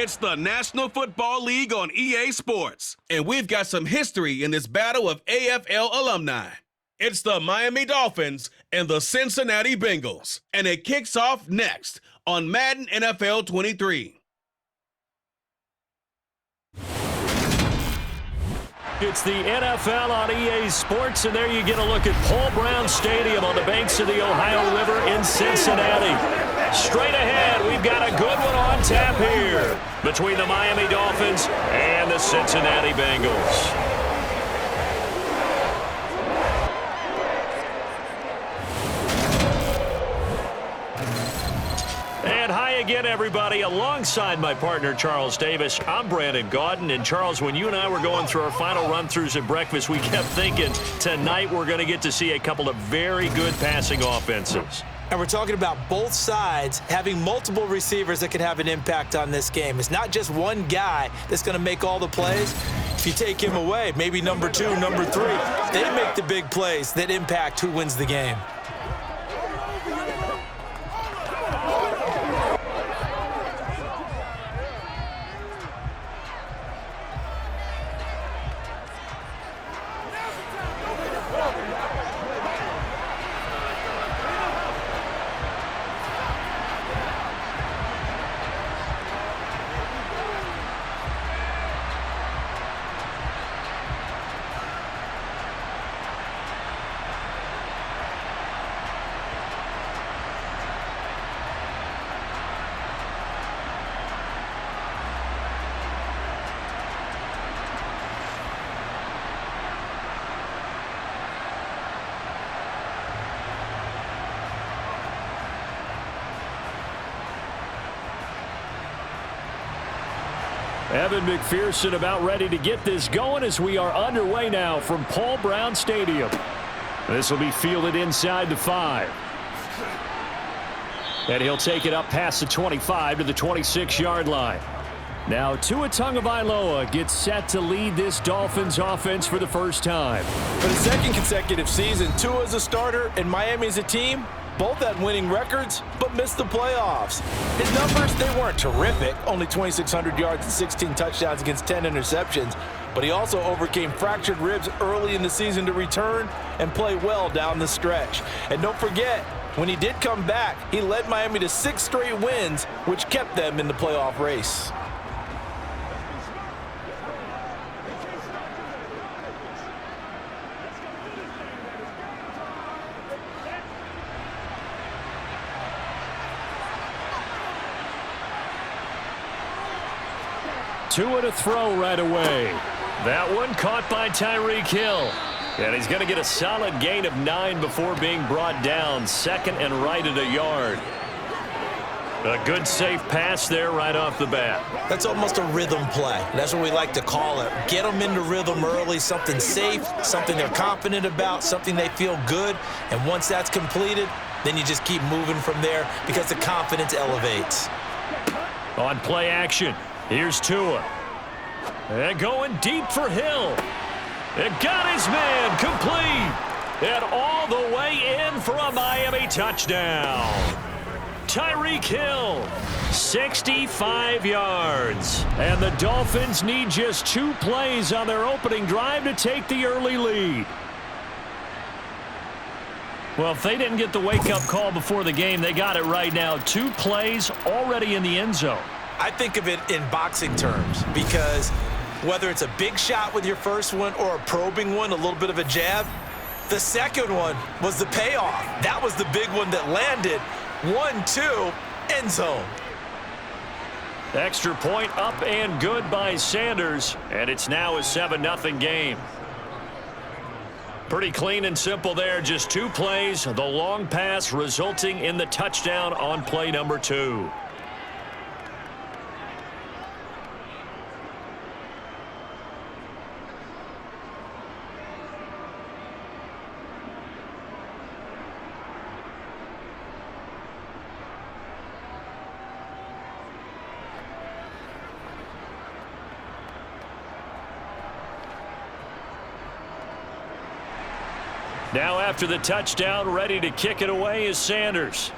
It's the National Football League on EA Sports, and we've got some history in this battle of AFL alumni. It's the Miami Dolphins and the Cincinnati Bengals, and it kicks off next on Madden NFL 23. It's the NFL on EA Sports, and there you get a look at Paul Brown Stadium on the banks of the Ohio River in Cincinnati. Straight ahead, we've got a good one on tap here between the Miami Dolphins and the Cincinnati Bengals. And hi again, everybody. Alongside my partner, Charles Davis, I'm Brandon Gaudin. And Charles, when you and I were going through our final run-throughs at breakfast, we kept thinking tonight we're going to get to see a couple of very good passing offenses. And we're talking about both sides having multiple receivers that can have an impact on this game. It's not just one guy that's going to make all the plays. If you take him away, maybe number 2, number 3, they make the big plays that impact who wins the game. Evan McPherson about ready to get this going as we are underway now from Paul Brown Stadium. This will be fielded inside the 5. And he'll take it up past the 25 to the 26-yard line. Now Tua Tagovailoa gets set to lead this Dolphins offense for the first time. For the second consecutive season, Tua as a starter and Miami as a team both had winning records, but missed the playoffs. His numbers, they weren't terrific. Only 2,600 yards and 16 touchdowns against 10 interceptions. But he also overcame fractured ribs early in the season to return and play well down the stretch. And don't forget, when he did come back, he led Miami to 6 straight wins, which kept them in the playoff race. Tua to throw right away. That one caught by Tyreek Hill. And he's going to get a solid gain of 9 before being brought down. Second and right at a yard. A good safe pass there right off the bat. That's almost a rhythm play. That's what we like to call it. Get them into rhythm early, something safe, something they're confident about, something they feel good. And once that's completed, then you just keep moving from there because the confidence elevates. On play action, here's Tua. And going deep for Hill. It got his man complete. And all the way in for a Miami touchdown. Tyreek Hill, 65 yards. And the Dolphins need just 2 plays on their opening drive to take the early lead. Well, if they didn't get the wake-up call before the game, they got it right now. 2 plays already in the end zone. I think of it in boxing terms because whether it's a big shot with your first one or a probing one, a little bit of a jab, the second one was the payoff. That was the big one that landed. 1-2, end zone. Extra point up and good by Sanders, and it's now a 7-0 game. Pretty clean and simple there, just 2 plays, the long pass resulting in the touchdown on play number 2. Now after the touchdown, ready to kick it away is Sanders.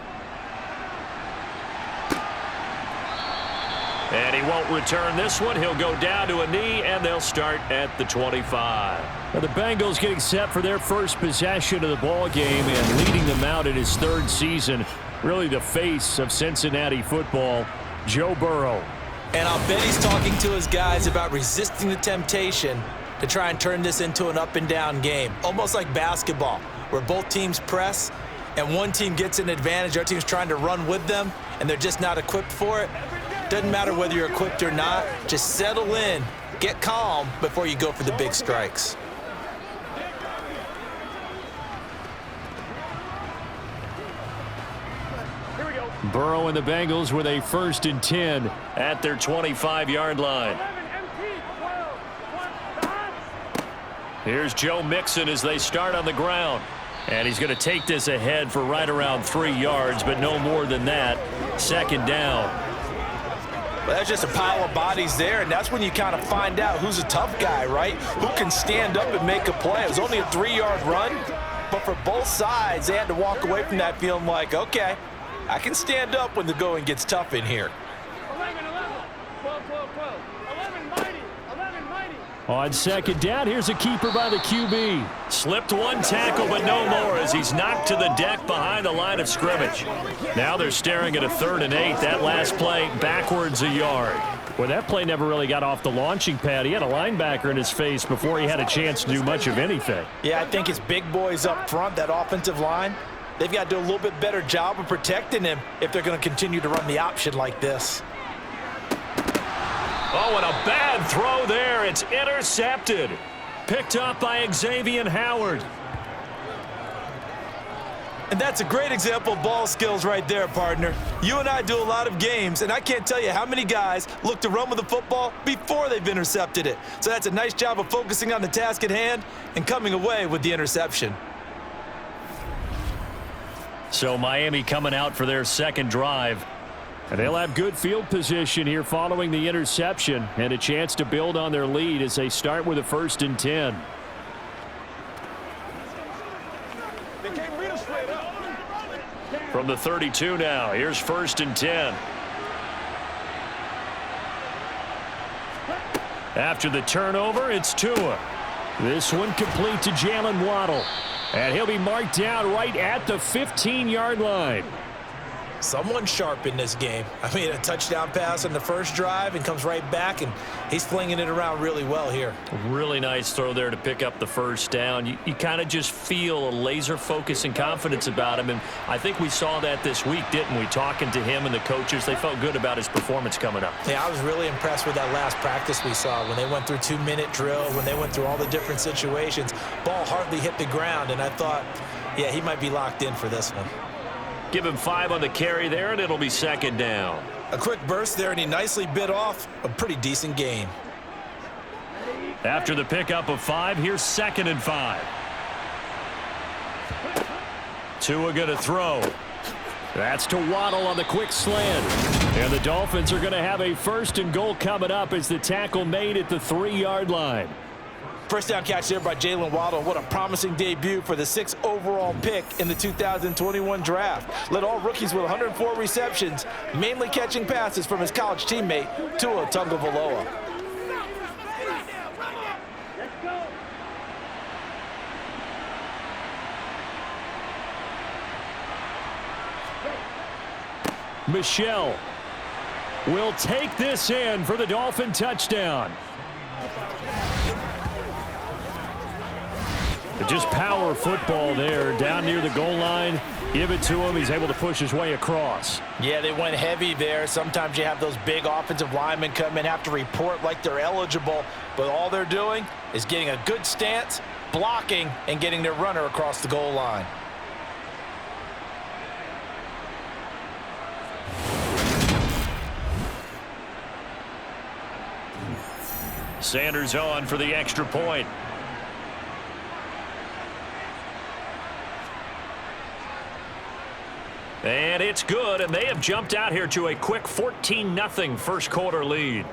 And he won't return this one. He'll go down to a knee, and they'll start at the 25. Now the Bengals getting set for their first possession of the ball game and leading them out in his third season. Really the face of Cincinnati football, Joe Burrow. And I'll bet he's talking to his guys about resisting the temptation to try and turn this into an up-and-down game. Almost like basketball, where both teams press, and one team gets an advantage, the other team's trying to run with them, and they're just not equipped for it. Doesn't matter whether you're equipped or not. Just settle in, get calm before you go for the big strikes. Burrow and the Bengals with a 1st and 10 at their 25-yard line. Here's Joe Mixon as they start on the ground. And he's going to take this ahead for right around 3 yards, but no more than that. 2nd down. Well, that's just a pile of bodies there, and that's when you kind of find out who's a tough guy, right? Who can stand up and make a play. It was only a 3-yard run, but for both sides, they had to walk away from that feeling like, okay, I can stand up when the going gets tough in here. 11, 12, 12, 12, 11 mighty, 11 mighty. On 2nd down, here's a keeper by the QB. Slipped one tackle, but no more as he's knocked to the deck behind the line of scrimmage. Now they're staring at a 3rd and 8. That last play backwards a yard. Well, that play never really got off the launching pad. He had a linebacker in his face before he had a chance to do much of anything. Yeah, I think it's big boys up front, that offensive line. They've got to do a little bit better job of protecting him if they're going to continue to run the option like this. Oh, and a bad throw there. It's intercepted. Picked up by Xavier Howard. And that's a great example of ball skills right there, partner. You and I do a lot of games, and I can't tell you how many guys look to run with the football before they've intercepted it. So that's a nice job of focusing on the task at hand and coming away with the interception. So Miami coming out for their 2nd drive. And they'll have good field position here following the interception and a chance to build on their lead as they start with a 1st and 10. From the 32 now, here's 1st and 10. After the turnover, it's Tua. This one complete to Jalen Waddle. And he'll be marked down right at the 15-yard line. Someone sharp in this game. I mean, a touchdown pass on the first drive and comes right back, and he's flinging it around really well here. Really nice throw there to pick up the 1st down. You kind of just feel a laser focus and confidence about him, and I think we saw that this week, didn't we? Talking to him and the coaches, they felt good about his performance coming up. Yeah, I was really impressed with that last practice we saw when they went through 2-minute drill, when they went through all the different situations. Ball hardly hit the ground, and I thought, yeah, he might be locked in for this one. Give him 5 on the carry there, and it'll be 2nd down. A quick burst there, and he nicely bit off a pretty decent gain. After the pickup of 5, here's 2nd and 5. Tua going to throw. That's to Waddle on the quick slant. And the Dolphins are going to have a 1st and goal coming up as the tackle made at the 3-yard line. First down catch there by Jalen Waddle. What a promising debut for the 6th overall pick in the 2021 draft. Led all rookies with 104 receptions, mainly catching passes from his college teammate, Tua Tagovailoa. Michel will take this in for the Dolphin touchdown. Just power football there down near the goal line. Give it to him. He's able to push his way across. Yeah, they went heavy there. Sometimes you have those big offensive linemen come in, have to report like they're eligible, but all they're doing is getting a good stance, blocking, and getting their runner across the goal line. Sanders on for the extra point. And it's good, and they have jumped out here to a quick 14-0 first quarter lead.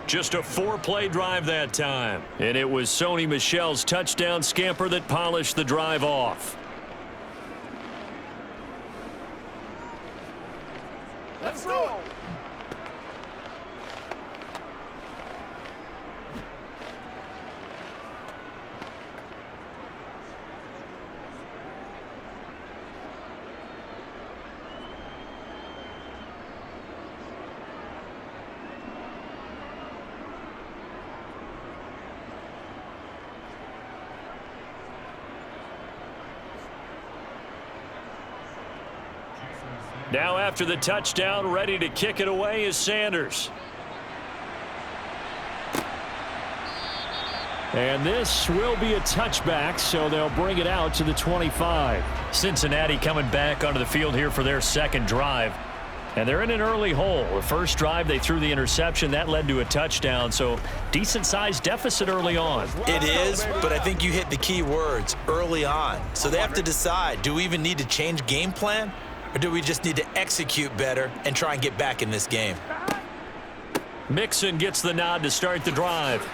Just a 4-play drive that time. And it was Sony Michel's touchdown scamper that polished the drive off. Let's go. Now after the touchdown, ready to kick it away is Sanders. And this will be a touchback, so they'll bring it out to the 25. Cincinnati coming back onto the field here for their second drive. And they're in an early hole. The first drive, they threw the interception. That led to a touchdown, so decent-sized deficit early on. It is, but I think you hit the key words, early on. So they have to decide, do we even need to change game plan, or do we just need to execute better and try and get back in this game? Mixon gets the nod to start the drive.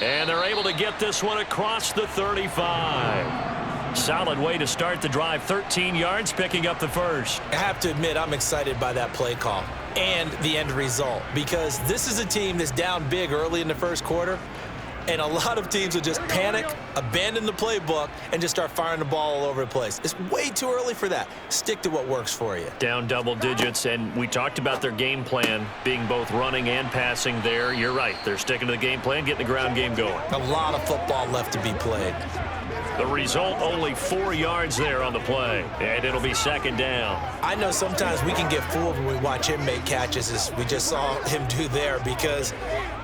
And they're able to get this one across the 35. Solid way to start the drive. 13 yards, picking up the first. I have to admit, I'm excited by that play call and the end result, because this is a team that's down big early in the first quarter, and a lot of teams will just panic, abandon the playbook, and just start firing the ball all over the place. It's way too early for that. Stick to what works for you. Down double digits, and we talked about their game plan being both running and passing there. You're right. They're sticking to the game plan, getting the ground game going. A lot of football left to be played. The result, only 4 yards there on the play, and it'll be second down. I know sometimes we can get fooled when we watch him make catches, as we just saw him do there, because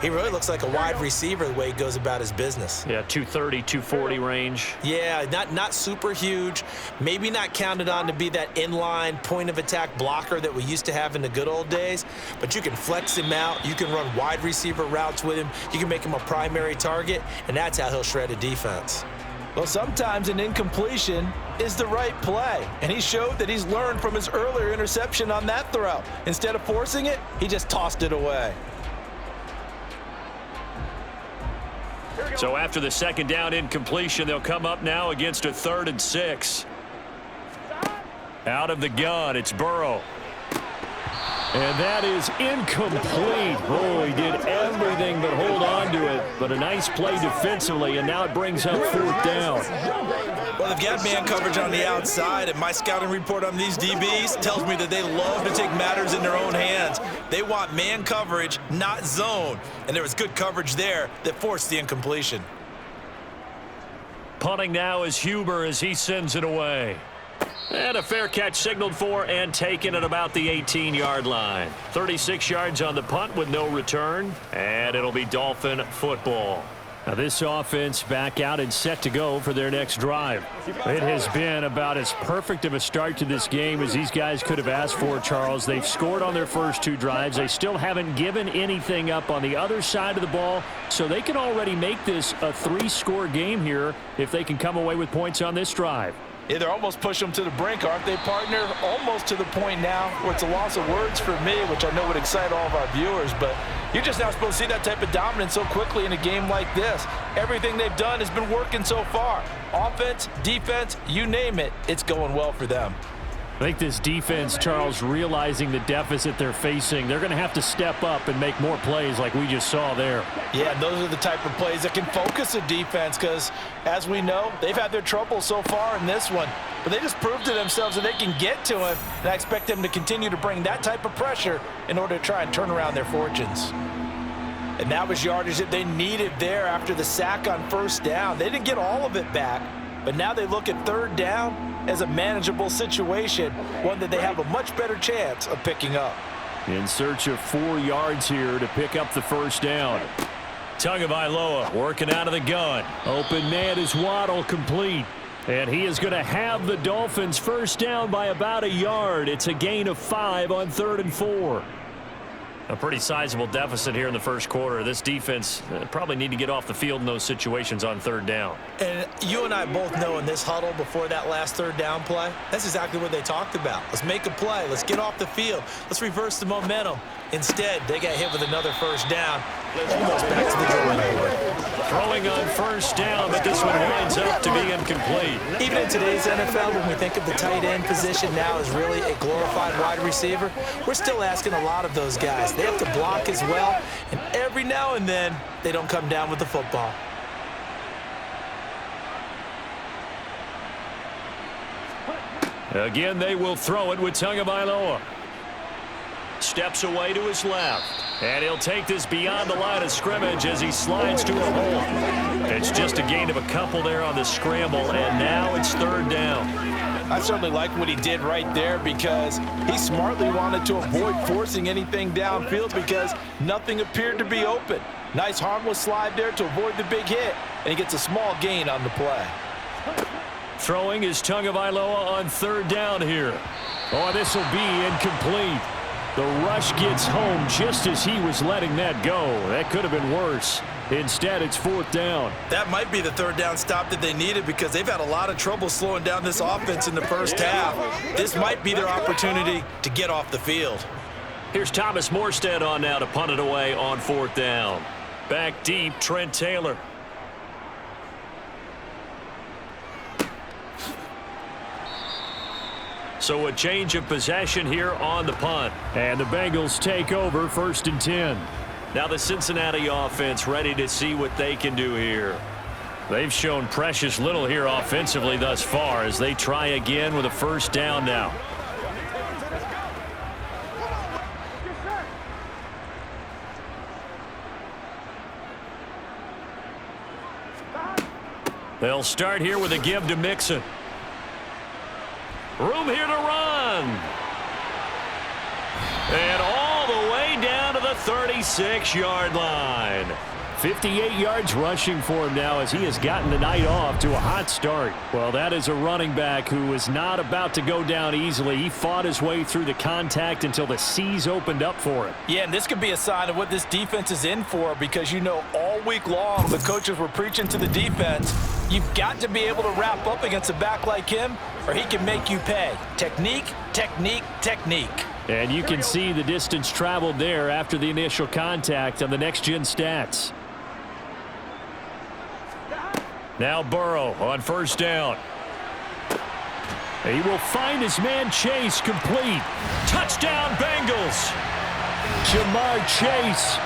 he really looks like a wide receiver the way he goes about his business. Yeah, 230, 240 range. Yeah, not super huge, maybe not counted on to be that inline point-of-attack blocker that we used to have in the good old days, but you can flex him out, you can run wide receiver routes with him, you can make him a primary target, and that's how he'll shred a defense. Well, sometimes an incompletion is the right play, and he showed that he's learned from his earlier interception on that throw. Instead of forcing it, he just tossed it away. So after the second down incompletion, they'll come up now against a 3rd and 6. Out of the gun, it's Burrow. And that is incomplete. Oh, he did everything but hold on to it. But a nice play defensively, and now it brings up 4th down. Well, they've got man coverage on the outside, and my scouting report on these DBs tells me that they love to take matters in their own hands. They want man coverage, not zone. And there was good coverage there that forced the incompletion. Punting now is Huber as he sends it away. And a fair catch signaled for and taken at about the 18-yard line. 36 yards on the punt with no return, and it'll be Dolphin football. Now this offense back out and set to go for their next drive. It has been about as perfect of a start to this game as these guys could have asked for, Charles. They've scored on their first 2 drives. They still haven't given anything up on the other side of the ball, so they can already make this a 3-score game here if they can come away with points on this drive. Yeah, they're almost pushing them to the brink, aren't they, partner? Almost to the point now where it's a loss of words for me, which I know would excite all of our viewers, but you're just not supposed to see that type of dominance so quickly in a game like this. Everything they've done has been working so far. Offense, defense, you name it, it's going well for them. I think this defense, Charles, realizing the deficit they're facing, they're going to have to step up and make more plays like we just saw there. Yeah, those are the type of plays that can focus a defense because, as we know, they've had their trouble so far in this one. But they just proved to themselves that they can get to him, and I expect them to continue to bring that type of pressure in order to try and turn around their fortunes. And that was yardage that they needed there after the sack on 1st down. They didn't get all of it back, but now they look at 3rd down as a manageable situation, one that they have a much better chance of picking up. In search of 4 yards here to pick up the 1st down. Tagovailoa working out of the gun. Open man is Waddle, complete. And he is going to have the Dolphins 1st down by about 1 yard. It's a gain of 5 on 3rd and 4. A pretty sizable deficit here in the first quarter. This defense probably need to get off the field in those situations on 3rd down. And you and I both know in this huddle before that last 3rd down play, that's exactly what they talked about. Let's make a play. Let's get off the field. Let's reverse the momentum. Instead, they got hit with another 1st down. Almost back to the drawing board. Throwing on 1st down, but this one winds up to be incomplete. Even in today's NFL, when we think of the tight end position now as really a glorified wide receiver, we're still asking a lot of those guys. They have to block as well, and every now and then, they don't come down with the football. Again, they will throw it with Tagovailoa. Steps away to his left. And he'll take this beyond the line of scrimmage as he slides to a hole. It's just a gain of a couple there on the scramble, and now it's 3rd down. I certainly like what he did right there because he smartly wanted to avoid forcing anything downfield because nothing appeared to be open. Nice harmless slide there to avoid the big hit, and he gets a small gain on the play. Throwing is Tagovailoa on third down here. Oh, this will be incomplete. The rush gets home just as he was letting that go. That could have been worse. Instead, it's fourth down. That might be the third down stop that they needed because they've had a lot of trouble slowing down this offense in the first half. This might be their opportunity to get off the field. Here's Thomas Morstead on now to punt it away on fourth down. Back deep, Trent Taylor. So a change of possession here on the punt. And the Bengals take over 1st and 10. Now the Cincinnati offense ready to see what they can do here. They've shown precious little here offensively thus far as they try again with a first down now. They'll start here with a give to Mixon. Room here to run. And all the way down to the 36-yard line. 58 yards rushing for him now as he has gotten the night off to a hot start. Well, that is a running back who is not about to go down easily. He fought his way through the contact until the seas opened up for him. Yeah, and this could be a sign of what this defense is in for because, you know, all week long the coaches were preaching to the defense, you've got to be able to wrap up against a back like him or he can make you pay. Technique, technique, technique. And you can see the distance traveled there after the initial contact on the next-gen stats. Now Burrow on first down. He will find his man Chase complete. Touchdown Bengals. Jamar Chase,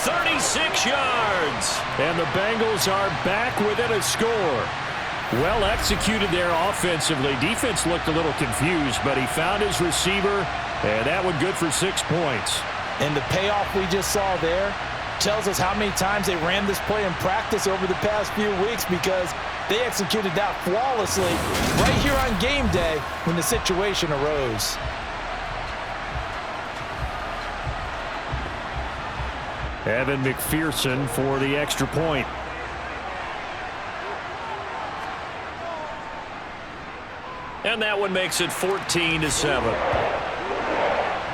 36 yards. And the Bengals are back within a score. Well executed there offensively. Defense looked a little confused, but he found his receiver, and that one good for 6 points. And the payoff we just saw there tells us how many times they ran this play in practice over the past few weeks because they executed that flawlessly right here on game day when the situation arose. Evan McPherson for the extra point. And that one makes it 14-7.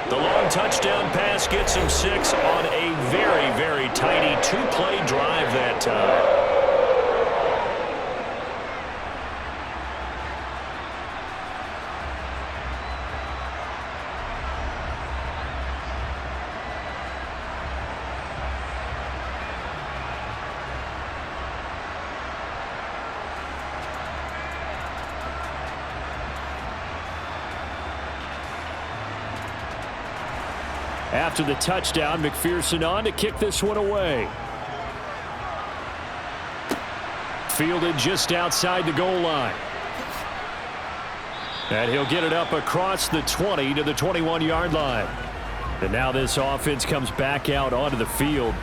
The long touchdown pass gets him 6 on a very, very tidy two-play drive that time. After the touchdown, McPherson on to kick this one away. Fielded just outside the goal line. And he'll get it up across the 20 to the 21-yard line. And now this offense comes back out onto the field.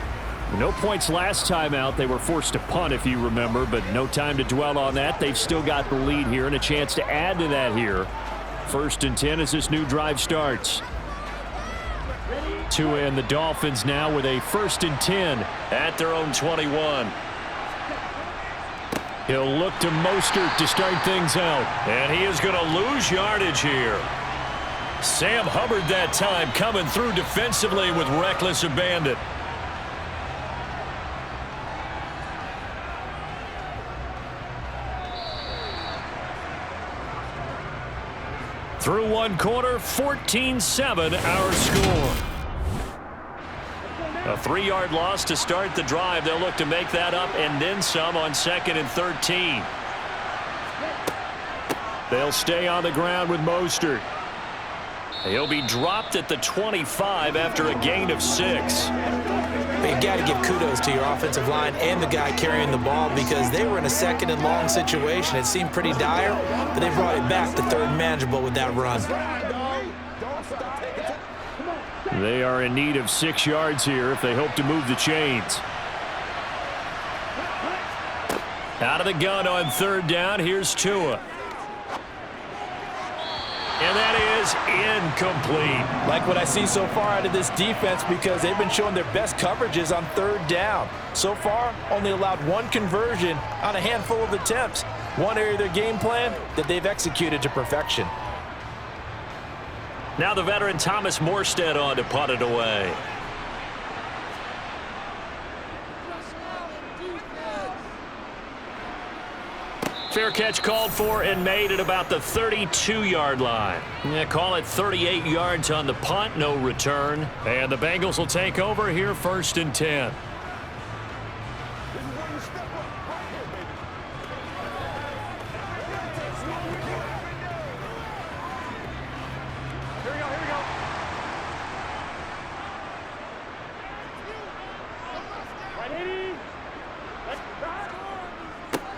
No points last time out. They were forced to punt, if you remember, but no time to dwell on that. They've still got the lead here and a chance to add to that here. 1st and 10 as this new drive starts. Tua and the Dolphins now with a 1st and 10 at their own 21. He'll look to Mostert to start things out. And he is going to lose yardage here. Sam Hubbard that time coming through defensively with reckless abandon. Through one quarter, 14-7 our score. A 3-yard loss to start the drive. They'll look to make that up and then some on 2nd and 13. They'll stay on the ground with Mostert. He'll be dropped at the 25 after a gain of 6. You've got to give kudos to your offensive line and the guy carrying the ball because they were in a 2nd and long situation. It seemed pretty dire, but they brought it back to 3rd and manageable with that run. They are in need of 6 yards here if they hope to move the chains. Out of the gun on 3rd down, here's Tua. And that is incomplete. Like what I see so far out of this defense because they've been showing their best coverages on third down. So far, only allowed one conversion on a handful of attempts. One area of their game plan that they've executed to perfection. Now the veteran Thomas Morstead on to punt it away. Fair catch called for and made at about the 32-yard line. Yeah, call it 38 yards on the punt, no return. And the Bengals will take over here 1st and 10.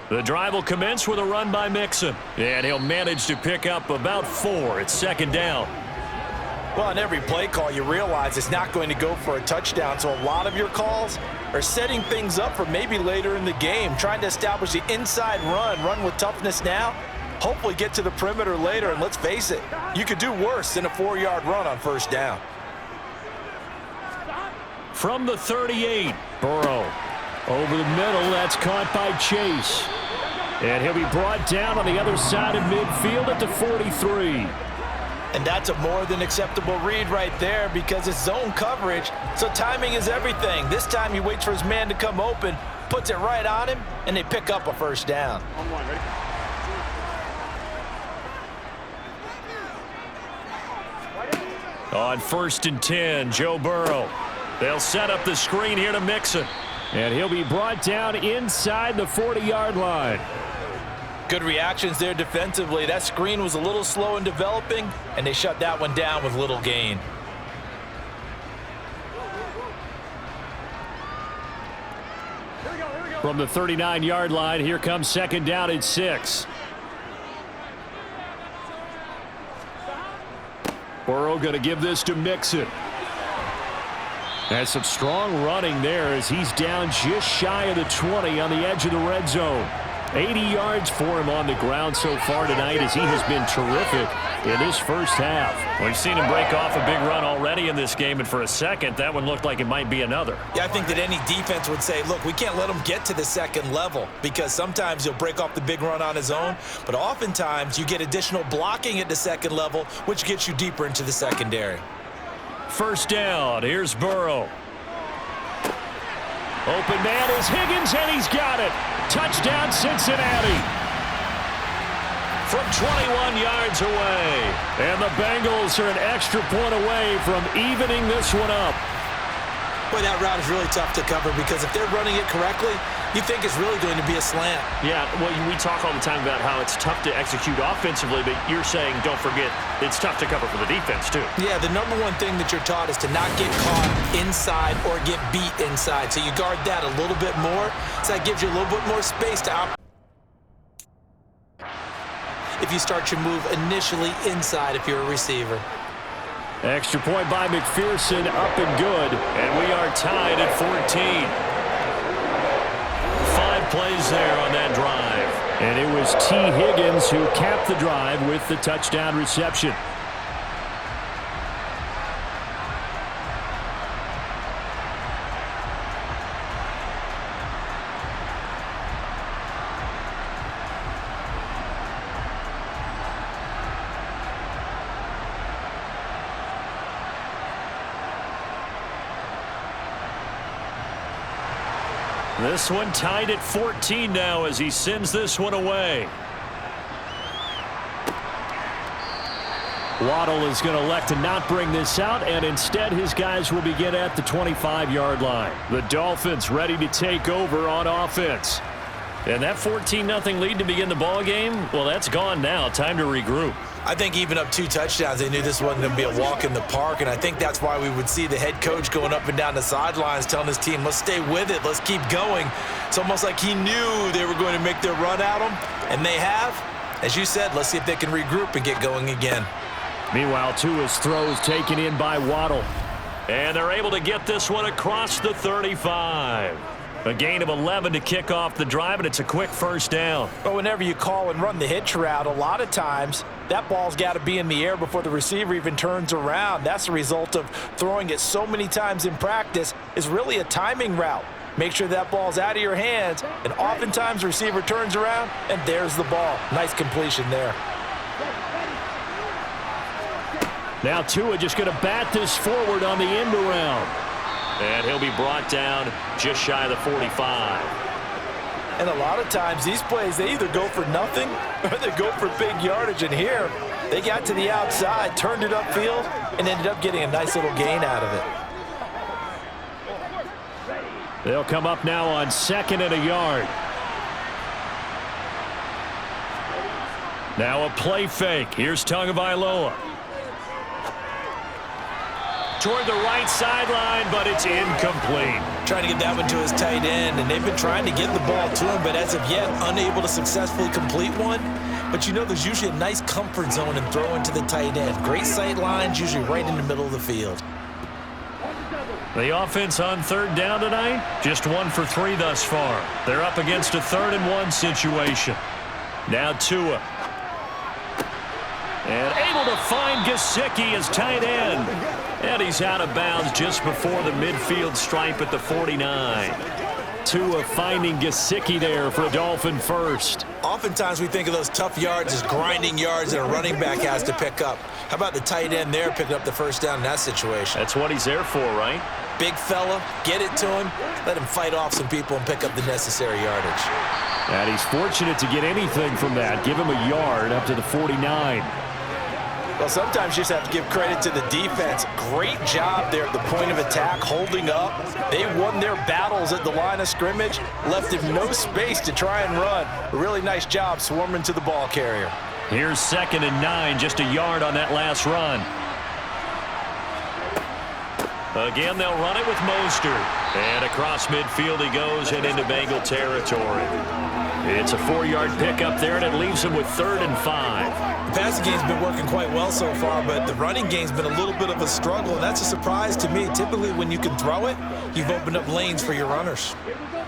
The drive will commence with a run by Mixon. And he'll manage to pick up about 4. It's 2nd down. Well, on every play call, you realize it's not going to go for a touchdown. So a lot of your calls are setting things up for maybe later in the game, trying to establish the inside run with toughness now, hopefully get to the perimeter later. And let's face it, you could do worse than a 4-yard run on 1st down. From the 38, Burrow. Over the middle, that's caught by Chase. And he'll be brought down on the other side of midfield at the 43. And that's a more than acceptable read right there because it's zone coverage, so timing is everything. This time he waits for his man to come open, puts it right on him, and they pick up a 1st down. On 1st and 10, Joe Burrow. They'll set up the screen here to Mixon. And he'll be brought down inside the 40-yard line. Good reactions there defensively. That screen was a little slow in developing, and they shut that one down with little gain. From the 39-yard line, here comes 2nd down and 6. Burrow going to give this to Mixon. Has some strong running there as he's down just shy of the 20 on the edge of the red zone. 80 yards for him on the ground so far tonight as he has been terrific in this 1st half. We've seen him break off a big run already in this game, and for a second, that one looked like it might be another. Yeah, I think that any defense would say, look, we can't let him get to the 2nd level because sometimes he'll break off the big run on his own, but oftentimes you get additional blocking at the 2nd level, which gets you deeper into the secondary. 1st down, here's Burrow. Open man is Higgins, and he's got it. Touchdown, Cincinnati. From 21 yards away. And the Bengals are an extra point away from evening this one up. Boy, that route is really tough to cover because if they're running it correctly, you think it's really going to be a slant. Yeah, well, we talk all the time about how it's tough to execute offensively, but you're saying, don't forget, it's tough to cover for the defense, too. Yeah, the number one thing that you're taught is to not get caught inside or get beat inside. So you guard that a little bit more, so that gives you a little bit more space to operate. If you start your move initially inside if you're a receiver. Extra point by McPherson, up and good, and we are tied at 14. 5 plays there on that drive. And it was T. Higgins who capped the drive with the touchdown reception. This one tied at 14 now as he sends this one away. Waddle is going to elect to not bring this out, and instead his guys will begin at the 25-yard line. The Dolphins ready to take over on offense. And that 14-0 lead to begin the ball game, well, that's gone now. Time to regroup. I think even up 2 touchdowns, they knew this wasn't going to be a walk in the park, and I think that's why we would see the head coach going up and down the sidelines telling his team, let's stay with it, let's keep going. It's almost like he knew they were going to make their run at him, and they have. As you said, let's see if they can regroup and get going again. Meanwhile, Tua's throws taken in by Waddle. And they're able to get this one across the 35. A gain of 11 to kick off the drive, and it's a quick 1st down. But whenever you call and run the hitch route, a lot of times that ball's got to be in the air before the receiver even turns around. That's the result of throwing it so many times in practice. Is really a timing route. Make sure that ball's out of your hands, and oftentimes the receiver turns around, and there's the ball. Nice completion there. Now Tua just going to bat this forward on the end around. And he'll be brought down just shy of the 45. And a lot of times these plays, they either go for nothing or they go for big yardage. And here, they got to the outside, turned it upfield, and ended up getting a nice little gain out of it. They'll come up now on 2nd and a yard. Now a play fake. Here's Tagovailoa. Toward the right sideline, but it's incomplete. Trying to get that one to his tight end, and they've been trying to get the ball to him, but as of yet, unable to successfully complete one. But you know, there's usually a nice comfort zone in throwing to the tight end. Great sight lines, usually right in the middle of the field. The offense on 3rd down tonight, just 1 for 3 thus far. They're up against a 3rd and 1 situation. Now Tua. And able to find Gesicki as tight end. And he's out of bounds just before the midfield stripe at the 49. Tua finding Gesicki there for a Dolphin first. Oftentimes we think of those tough yards as grinding yards that a running back has to pick up. How about the tight end there picking up the first down in that situation? That's what he's there for, right? Big fella, get it to him, let him fight off some people and pick up the necessary yardage. And he's fortunate to get anything from that. Give him a yard up to the 49. Well, sometimes you just have to give credit to the defense. Great job there at the point of attack, holding up. They won their battles at the line of scrimmage, left him no space to try and run. A really nice job swarming to the ball carrier. Here's 2nd and 9, just a yard on that last run. Again, they'll run it with Mostert. And across midfield he goes and into Bengal territory. It's a 4-yard pickup there, and it leaves him with 3rd and 5. The passing game's been working quite well so far, but the running game's been a little bit of a struggle, and that's a surprise to me. Typically, when you can throw it, you've opened up lanes for your runners.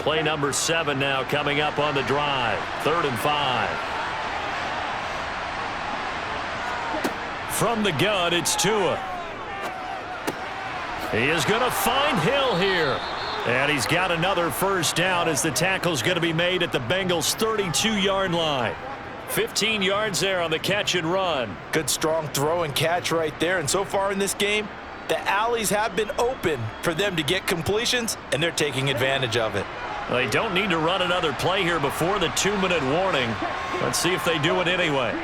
Play number 7 now coming up on the drive. 3rd and 5. From the gun, it's Tua. He is going to find Hill here. And he's got another first down as the tackle's going to be made at the Bengals' 32-yard line. 15 yards there on the catch and run. Good strong throw and catch right there. And so far in this game, the alleys have been open for them to get completions, and they're taking advantage of it. They don't need to run another play here before the 2-minute warning. Let's see if they do it anyway.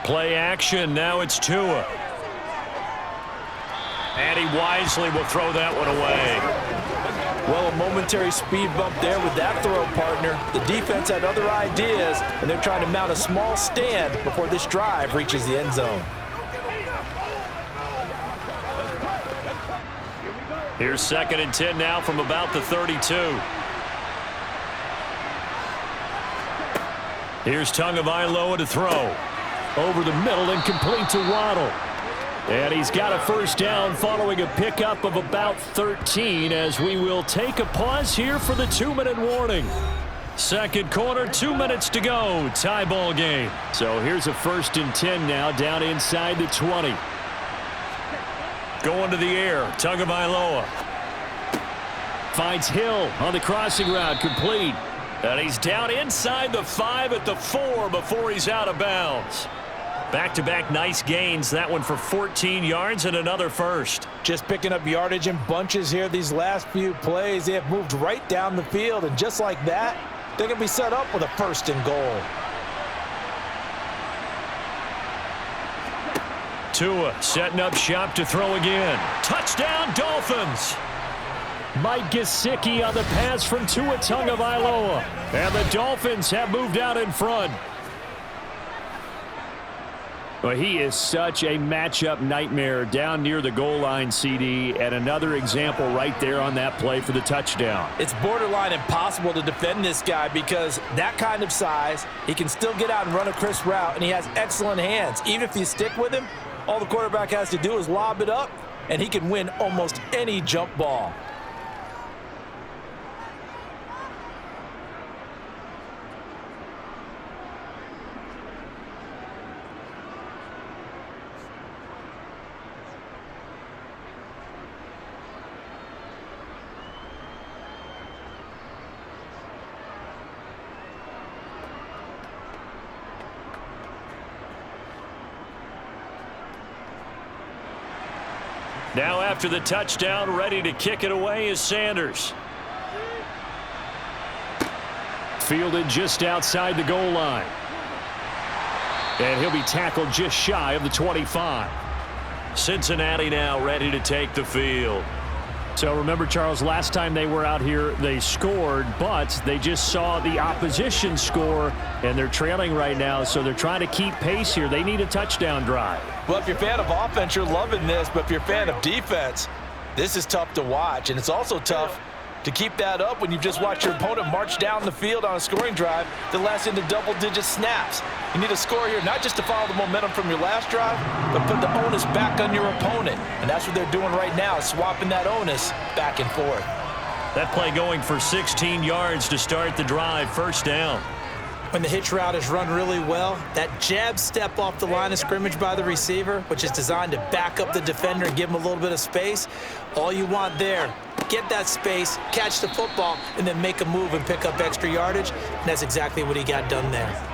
Play action. Now it's Tua. And he wisely will throw that one away. Well, a momentary speed bump there with that throw, partner. The defense had other ideas, and they're trying to mount a small stand before this drive reaches the end zone. Here's 2nd and 10 now from about the 32. Here's Tagovailoa to throw. Over the middle and complete to Waddle. And he's got a first down following a pickup of about 13 as we will take a pause here for the 2-minute warning. Second quarter, 2 minutes to go. Tie ball game. So here's a 1st and 10 now down inside the 20. Going to the air. Tagovailoa finds Hill on the crossing route, complete. And he's down inside the 5 at the 4 before he's out of bounds. Back-to-back nice gains. That one for 14 yards and another first. Just picking up yardage in bunches here these last few plays. They have moved right down the field, and just like that, they're going to be set up with a 1st and goal. Tua setting up shop to throw again. Touchdown, Dolphins! Mike Gesicki on the pass from Tua Tagovailoa. And the Dolphins have moved out in front. Well, he is such a matchup nightmare down near the goal line, CD, and another example right there on that play for the touchdown. It's borderline impossible to defend this guy because that kind of size, he can still get out and run a crisp route, and he has excellent hands. Even if you stick with him, all the quarterback has to do is lob it up, and he can win almost any jump ball. Now after the touchdown, ready to kick it away is Sanders. Fielded just outside the goal line. And he'll be tackled just shy of the 25. Cincinnati now ready to take the field. So remember, Charles, last time they were out here, they scored, but they just saw the opposition score, and they're trailing right now, so they're trying to keep pace here. They need a touchdown drive. Well, if you're a fan of offense, you're loving this, but if you're a fan of defense, this is tough to watch, and it's also tough to keep that up when you've just watched your opponent march down the field on a scoring drive that lasts into double-digit snaps. You need a score here, not just to follow the momentum from your last drive, but put the onus back on your opponent. And that's what they're doing right now, swapping that onus back and forth. That play going for 16 yards to start the drive, first down. When the hitch route is run really well, that jab step off the line of scrimmage by the receiver, which is designed to back up the defender and give him a little bit of space, all you want there, get that space, catch the football, and then make a move and pick up extra yardage, and that's exactly what he got done there.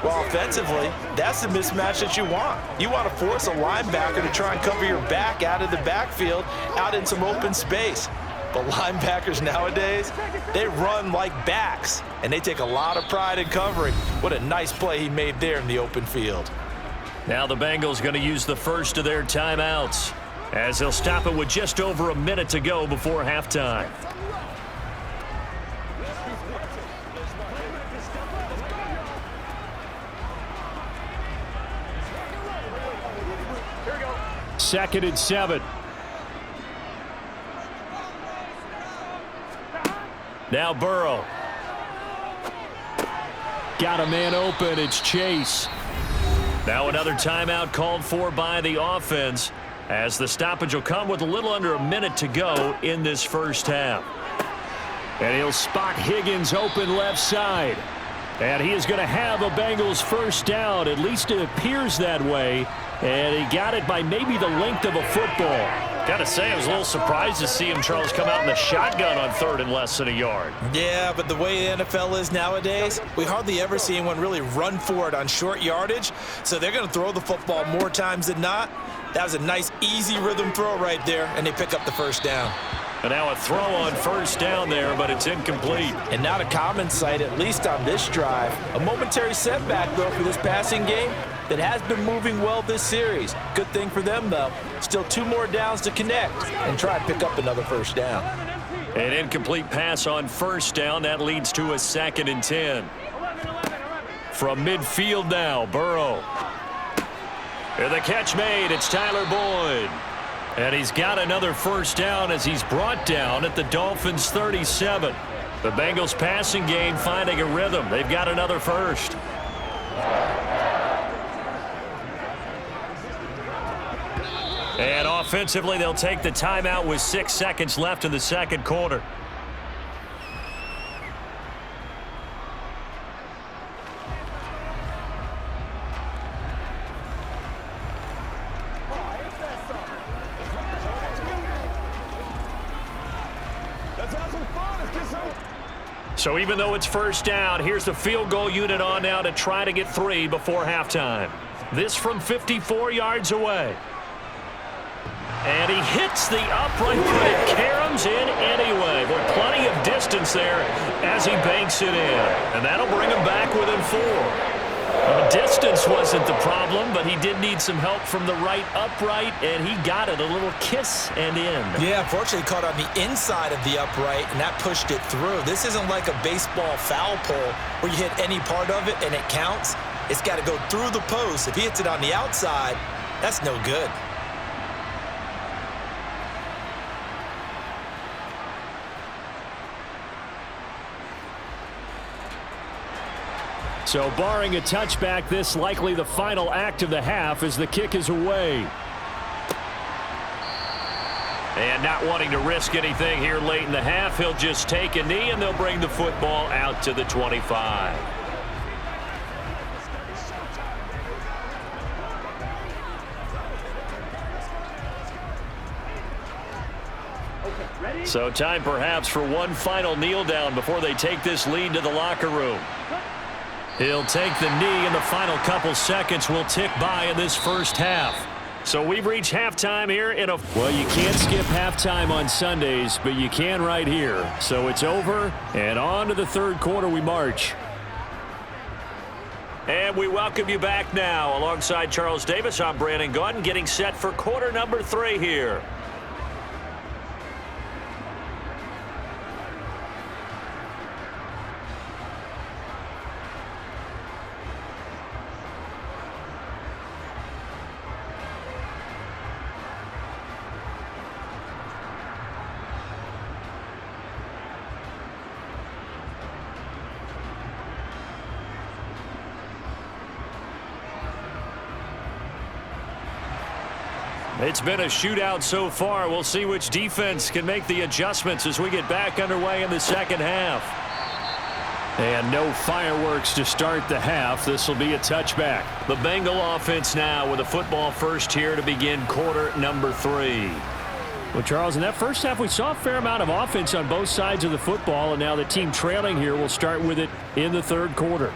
Well, offensively, that's the mismatch that you want. You want to force a linebacker to try and cover your back out of the backfield, out in some open space. But linebackers nowadays, they run like backs, and they take a lot of pride in covering. What a nice play he made there in the open field. Now the Bengals going to use the first of their timeouts, as they'll stop it with just over a minute to go before halftime. Second and 7. Now Burrow. Got a man open. It's Chase. Now another timeout called for by the offense, as the stoppage will come with a little under a minute to go in this first half. And he'll spot Higgins open left side. And he is going to have a Bengals first down. At least it appears that way. And he got it by maybe the length of a football. Gotta say, I was a little surprised to see him, Charles, come out in the shotgun on third and less than a yard. Yeah, but the way the NFL is nowadays, we hardly ever see anyone really run for it on short yardage. So they're going to throw the football more times than not. That was a nice, easy rhythm throw right there, and they pick up the first down. And now a throw on first down there, but it's incomplete. And not a common sight, at least on this drive. A momentary setback, though, for this passing game that has been moving well this series. Good thing for them, though. Still 2 more downs to connect and try and pick up another first down. An incomplete pass on first down. That leads to a 2nd and 10. From midfield now, Burrow. And the catch made. It's Tyler Boyd. And he's got another first down as he's brought down at the Dolphins' 37. The Bengals passing game finding a rhythm. They've got another first. And offensively, they'll take the timeout with 6 seconds left in the second quarter. So even though it's first down, here's the field goal unit on now to try to get 3 before halftime. This from 54 yards away. And he hits the upright, but it caroms in anyway. But plenty of distance there as he banks it in. And that'll bring him back within 4. The distance wasn't the problem, but he did need some help from the right upright, and he got it. A little kiss and in. Yeah, unfortunately caught on the inside of the upright, and that pushed it through. This isn't like a baseball foul pole where you hit any part of it and it counts. It's got to go through the post. If he hits it on the outside, that's no good. So barring a touchback, this likely the final act of the half as the kick is away. And not wanting to risk anything here late in the half, he'll just take a knee, and they'll bring the football out to the 25. So time perhaps for one final kneel down before they take this lead to the locker room. He'll take the knee, and the final couple seconds will tick by in this first half. So we've reached halftime here in a... Well, you can't skip halftime on Sundays, but you can right here. So it's over, and on to the third quarter we march. And we welcome you back now. Alongside Charles Davis, I'm Brandon Gaudin, getting set for quarter number 3 here. It's been a shootout so far. We'll see which defense can make the adjustments as we get back underway in the second half. And no fireworks to start the half. This will be a touchback. The Bengal offense now with a football first here to begin quarter number 3. Well, Charles, in that first half, we saw a fair amount of offense on both sides of the football, and now the team trailing here will start with it in the third quarter.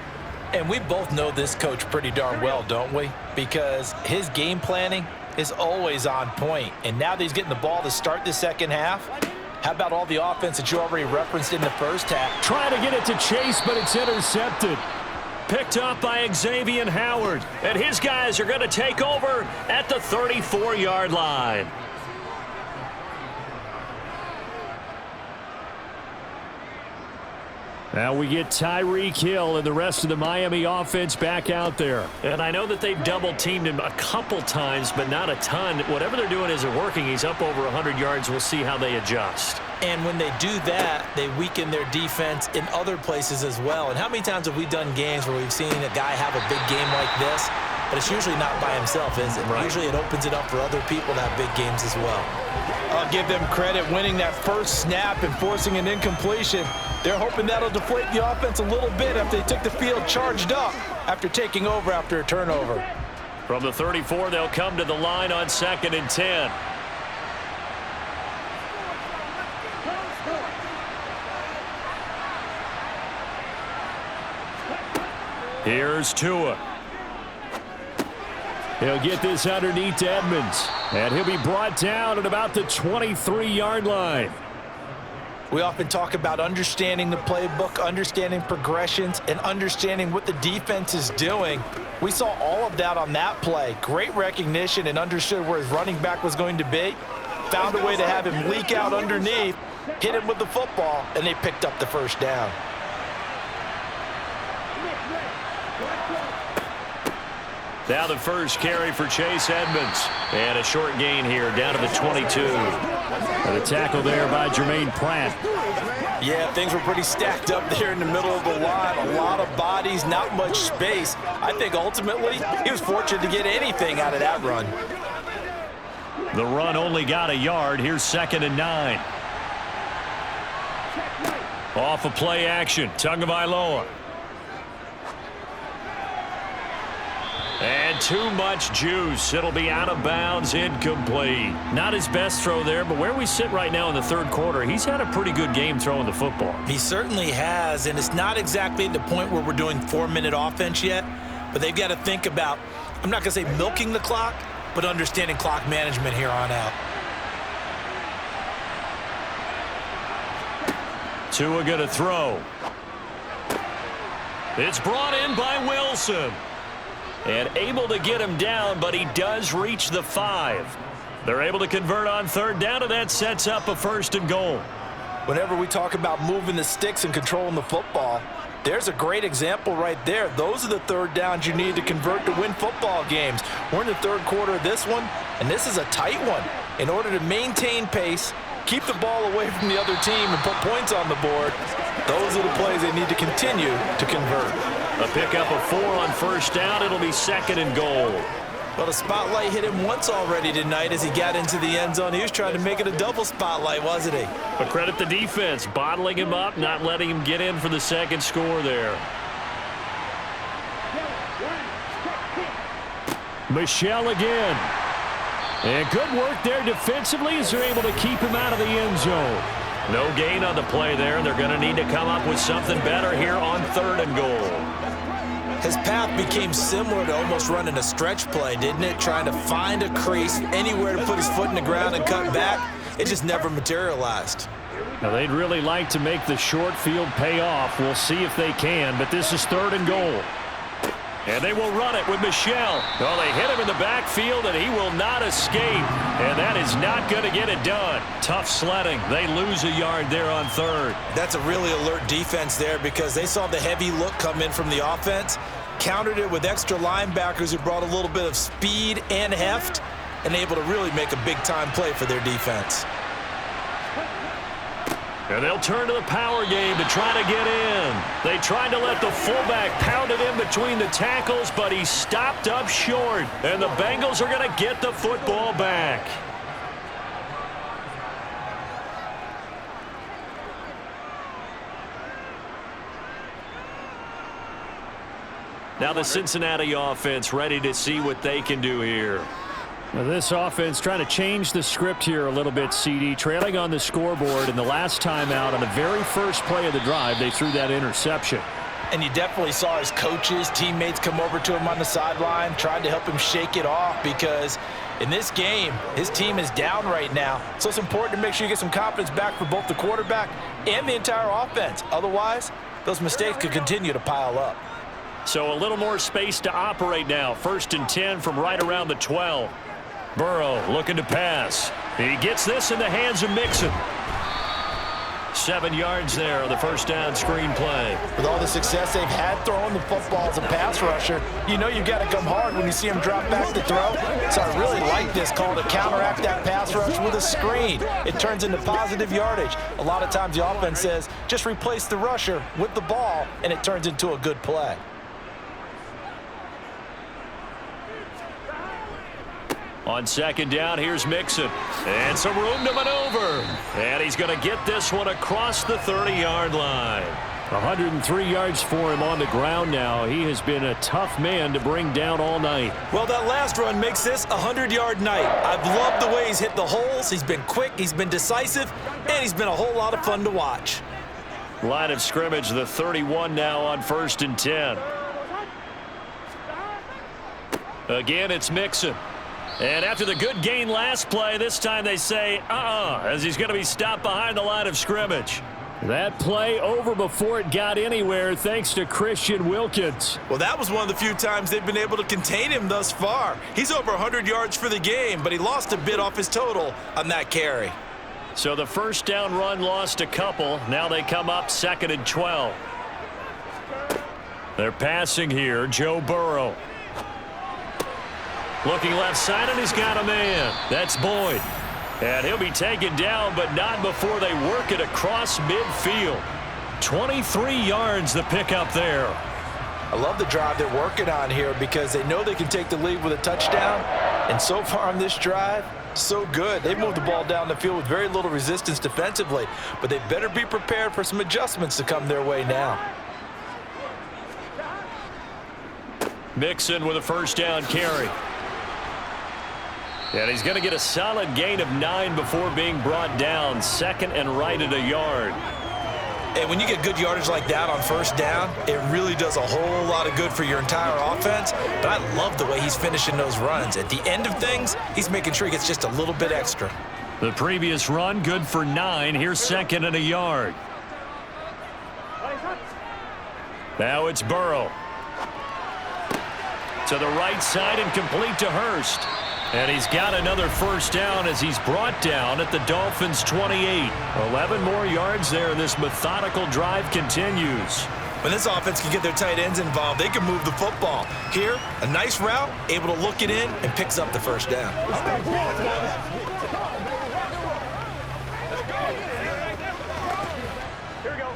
And we both know this coach pretty darn well, don't we? Because his game planning is always on point. And now that he's getting the ball to start the second half, how about all the offense that you already referenced in the first half? Trying to get it to Chase, but it's intercepted. Picked up by Xavier Howard. And his guys are going to take over at the 34-yard line. Now we get Tyreek Hill and the rest of the Miami offense back out there. And I know that they've double-teamed him a couple times, but not a ton. Whatever they're doing isn't working. He's up over 100 yards. We'll see how they adjust. And when they do that, they weaken their defense in other places as well. And how many times have we done games where we've seen a guy have a big game like this, but it's usually not by himself, is it? Right. Usually it opens it up for other people to have big games as well. I'll give them credit winning that first snap and forcing an incompletion. They're hoping that'll deflate the offense a little bit after they took the field charged up after taking over after a turnover. From the 34, they'll come to the line on 2nd and 10. Here's Tua. He'll get this underneath to Edmonds. And he'll be brought down at about the 23-yard line. We often talk about understanding the playbook, understanding progressions, and understanding what the defense is doing. We saw all of that on that play. Great recognition and understood where his running back was going to be. Found a way to have him leak out underneath, hit him with the football, and they picked up the first down. Now the first carry for Chase Edmonds. And a short gain here down to the 22. And a tackle there by Jermaine Pratt. Yeah, things were pretty stacked up there in the middle of the line. A lot of bodies, not much space. I think ultimately he was fortunate to get anything out of that run. The run only got a yard. Here's 2nd and 9. Off of play action. Tagovailoa. And too much juice. It'll be out of bounds, incomplete. Not his best throw there, but where we sit right now in the third quarter, he's had a pretty good game throwing the football. He certainly has, and it's not exactly at the point where we're doing 4-minute offense yet, but they've got to think about, I'm not going to say milking the clock, but understanding clock management here on out. Tua going to throw. It's brought in by Wilson. And able to get him down, but he does reach the 5. They're able to convert on 3rd down, and that sets up a 1st and goal. Whenever we talk about moving the sticks and controlling the football, there's a great example right there. Those are the 3rd downs you need to convert to win football games. We're in the third quarter of this one, and this is a tight one. In order to maintain pace, keep the ball away from the other team, and put points on the board, those are the plays they need to continue to convert. A pickup of 4 on 1st down. It'll be 2nd and goal. Well, the spotlight hit him once already tonight as he got into the end zone. He was trying to make it a double spotlight, wasn't he? But credit the defense, bottling him up, not letting him get in for the 2nd score there. Michelle again. And good work there defensively as they're able to keep him out of the end zone. No gain on the play there. They're going to need to come up with something better here on 3rd and goal. His path became similar to almost running a stretch play, didn't it? Trying to find a crease, anywhere to put his foot in the ground and cut back. It just never materialized. Now, they'd really like to make the short field pay off. We'll see if they can, but this is 3rd and goal. And they will run it with Michel. Oh, they hit him in the backfield, and he will not escape. And that is not going to get it done. Tough sledding. They lose a yard there on 3rd. That's a really alert defense there because they saw the heavy look come in from the offense, countered it with extra linebackers who brought a little bit of speed and heft, and able to really make a big-time play for their defense. And they'll turn to the power game to try to get in. They tried to let the fullback pound it in between the tackles, but he stopped up short. And the Bengals are going to get the football back. Now the Cincinnati offense ready to see what they can do here. Well, this offense trying to change the script here a little bit, CD. Trailing on the scoreboard, and the last time out on the very first play of the drive, they threw that interception. And you definitely saw his coaches, teammates come over to him on the sideline, tried to help him shake it off because in this game, his team is down right now. So it's important to make sure you get some confidence back for both the quarterback and the entire offense. Otherwise, those mistakes could continue to pile up. So a little more space to operate now. 1st and 10 from right around the 12. Burrow looking to pass. He gets this in the hands of Mixon. 7 yards there on the first down screen play. With all the success they've had throwing the football as a pass rusher, you know you've got to come hard when you see him drop back to throw. So I really like this call to counteract that pass rush with a screen. It turns into positive yardage. A lot of times the offense says, just replace the rusher with the ball, and it turns into a good play. On 2nd down, here's Mixon. And some room to maneuver. And he's going to get this one across the 30-yard line. 103 yards for him on the ground now. He has been a tough man to bring down all night. Well, that last run makes this a 100-yard night. I've loved the way he's hit the holes. He's been quick, he's been decisive, and he's been a whole lot of fun to watch. Line of scrimmage, the 31 now on 1st and 10. Again, it's Mixon. And after the good gain last play, this time they say, as he's going to be stopped behind the line of scrimmage. That play over before it got anywhere thanks to Christian Wilkins. Well, that was one of the few times they've been able to contain him thus far. He's over 100 yards for the game, but he lost a bit off his total on that carry. So the first down run lost a couple. Now they come up 2nd and 12. They're passing here, Joe Burrow. Looking left side, and he's got a man. That's Boyd. And he'll be taken down, but not before they work it across midfield. 23 yards the pickup there. I love the drive they're working on here because they know they can take the lead with a touchdown. And so far on this drive, so good. They moved the ball down the field with very little resistance defensively, but they better be prepared for some adjustments to come their way now. Mixon with a first down carry. And he's going to get a solid gain of 9 before being brought down. 2nd and right at a yard. And when you get good yardage like that on first down, it really does a whole lot of good for your entire offense. But I love the way he's finishing those runs. At the end of things, he's making sure he gets just a little bit extra. The previous run good for 9. Here's 2nd and a yard. Now it's Burrow. To the right side and complete to Hurst. And he's got another first down as he's brought down at the Dolphins' 28. 11 more yards there, and this methodical drive continues. When this offense can get their tight ends involved, they can move the football. Here, a nice route, able to look it in, and picks up the first down. Here we go.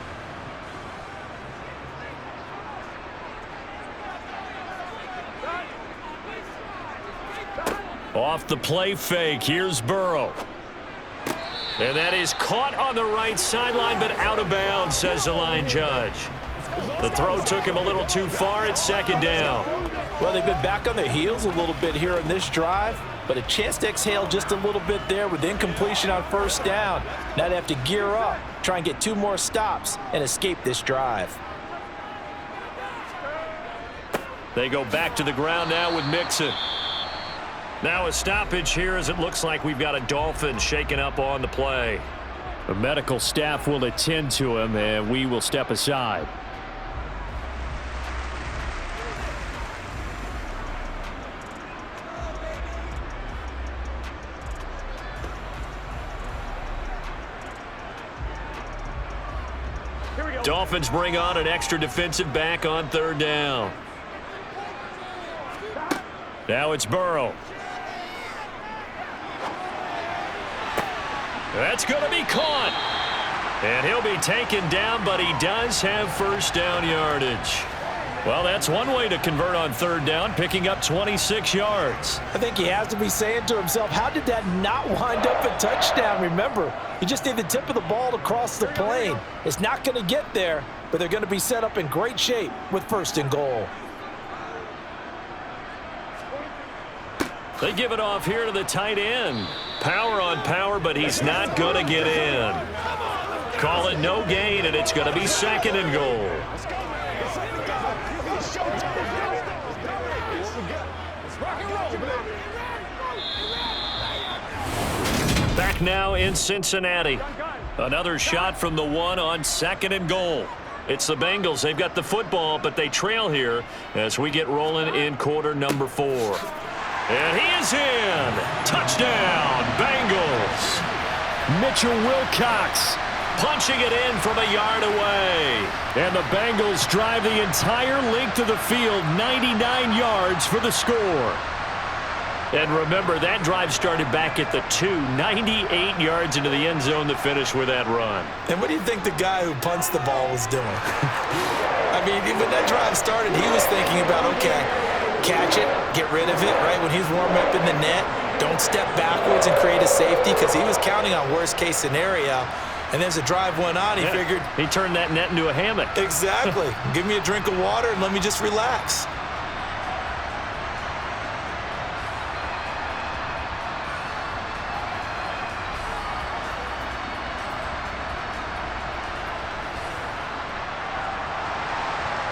Off the play fake, here's Burrow. And that is caught on the right sideline, but out of bounds, says the line judge. The throw took him a little too far at 2nd down. Well, they've been back on their heels a little bit here in this drive, but a chance to exhale just a little bit there with incompletion on first down. Now they have to gear up, try and get 2 more stops, and escape this drive. They go back to the ground now with Mixon. Now a stoppage here as it looks like we've got a Dolphin shaking up on the play. The medical staff will attend to him, and we will step aside. Dolphins bring on an extra defensive back on 3rd down. Now it's Burrow. That's going to be caught. And he'll be taken down, but he does have 1st down yardage. Well, that's one way to convert on 3rd down, picking up 26 yards. I think he has to be saying to himself, how did that not wind up a touchdown? Remember, you just need the tip of the ball to cross the plane. It's not going to get there, but they're going to be set up in great shape with 1st and goal. They give it off here to the tight end. Power on power, but he's not going to get in. Call it no gain, and it's going to be 2nd and goal. Back now in Cincinnati. Another shot from the 1 on 2nd and goal. It's the Bengals. They've got the football, but they trail here as we get rolling in quarter number 4. And he is in. Touchdown, Bengals. Mitchell Wilcox punching it in from a yard away. And the Bengals drive the entire length of the field, 99 yards for the score. And remember, that drive started back at the 2, 98 yards into the end zone to finish with that run. And what do you think the guy who punts the ball was doing? I mean, when that drive started, he was thinking about, okay, catch it, get rid of it, right? When he's warming up in the net, don't step backwards and create a safety, because he was counting on worst-case scenario. And as the drive went on, he figured... He turned that net into a hammock. Exactly. Give me a drink of water and let me just relax.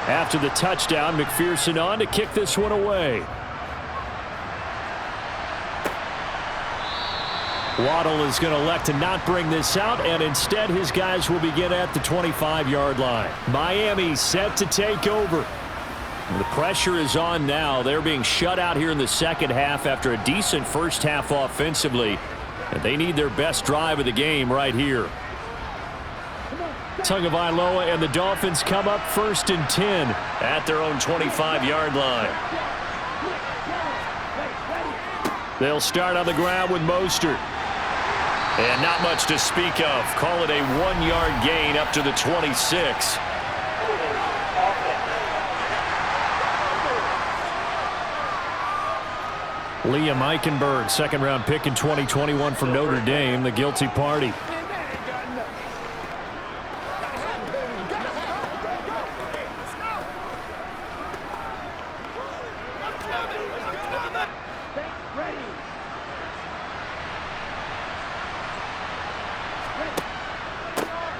After the touchdown, McPherson on to kick this one away. Waddle is going to elect to not bring this out, and instead his guys will begin at the 25-yard line. Miami set to take over. The pressure is on now. They're being shut out here in the second half after a decent first half offensively. And they need their best drive of the game right here. Tagovailoa and the Dolphins come up 1st and 10 at their own 25-yard line. They'll start on the ground with Mostert. And not much to speak of. Call it a 1-yard gain up to the 26. Liam Eichenberg, 2nd-round pick in 2021 from Notre Dame, the guilty party.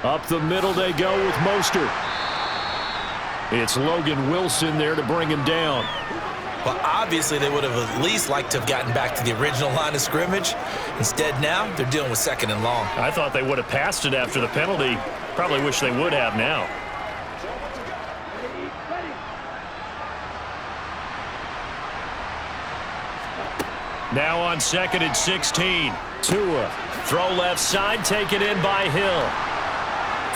Up the middle they go with Mostert. It's Logan Wilson there to bring him down. Well, obviously they would have at least liked to have gotten back to the original line of scrimmage. Instead now, they're dealing with 2nd and long. I thought they would have passed it after the penalty. Probably wish they would have now. Now on 2nd and 16. Tua. Throw left side, taken in by Hill.